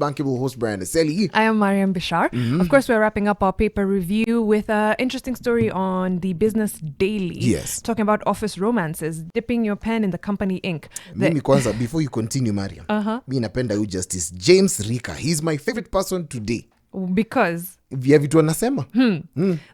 bankable host Brian Aseli. I am Mariam Bishar. Of course, we're wrapping up our paper review with an interesting story on the Business Daily. Yes. Talking about office romances, dipping your pen in the company ink. Mimi kwanza, before you continue, Mariam, mi napenda you Justice James Rika. He's my favorite person today. Because Vya vitu anasema.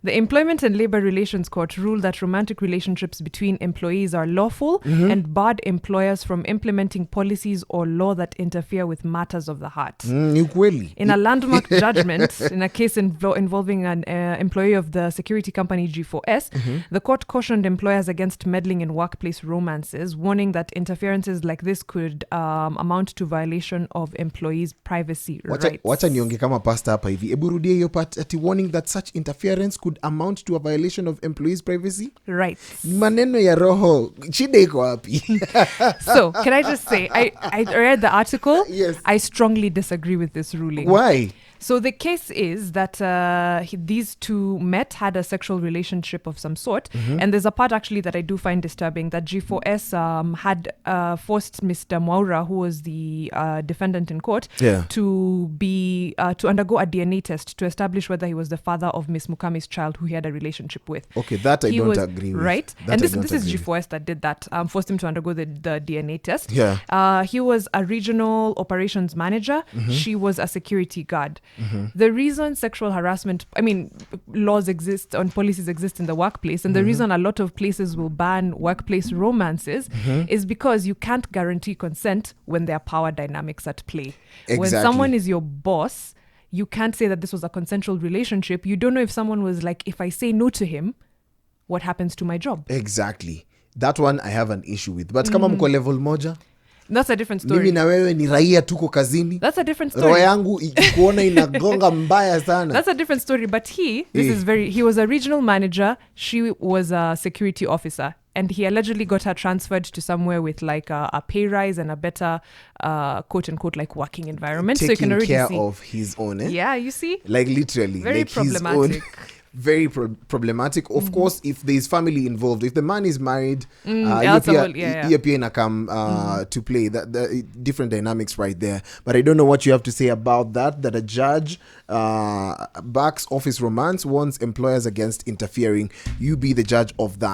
the Employment and Labor Relations Court ruled that romantic relationships between employees are lawful and barred employers from implementing policies or law that interfere with matters of the heart. Ni ukweli. In a landmark judgment in a case involving an employee of the security company G4S, the court cautioned employers against meddling in workplace romances, warning that interferences like this could amount to violation of employees' privacy rights. Wacha nionge kama pasta hapa hivi. Ebu rudia hiyo part ati warning that such interference could amount to a violation of employees' privacy. Right. Maneno ya roho. Shida iko wapi? So, can I just say, I read the article. Yes. I strongly disagree with this ruling. Why? So the case is that these two met, had a sexual relationship of some sort. And there's a part actually that I do find disturbing, that G4S had forced Mr. Mwaura, who was the defendant in court, to undergo a DNA test to establish whether he was the father of Miss Mukami's child who he had a relationship with. Okay, that I don't agree with. Right? That and this is G4S that did that, forced him to undergo the DNA test. Yeah. He was a regional operations manager. She was a security guard. The reason sexual harassment, laws exist and policies exist in the workplace, and the reason a lot of places will ban workplace romances is because you can't guarantee consent when there are power dynamics at play. Exactly. When someone is your boss, you can't say that this was a consensual relationship. You don't know if someone was like, if I say no to him, what happens to my job? Exactly. That one I have an issue with. But kama mko level moja, that's a different story. Mimi na wewe ni raia tuko kazini. That's a different story. Roho yangu ikikuona inagonga mbaya sana. That's a different story. But he was a regional manager. She was a security officer. And he allegedly got her transferred to somewhere with like a pay rise and a better, quote unquote, like working environment. Taking so you can already care see. of his own. Yeah, you see? Like literally. Very like problematic. His own. Very problematic. Of course, if there's family involved, if the man is married, EAPA inakam to play. The different dynamics right there. But I don't know what you have to say about that a judge backs office romance, warns employers against interfering. You be the judge of that.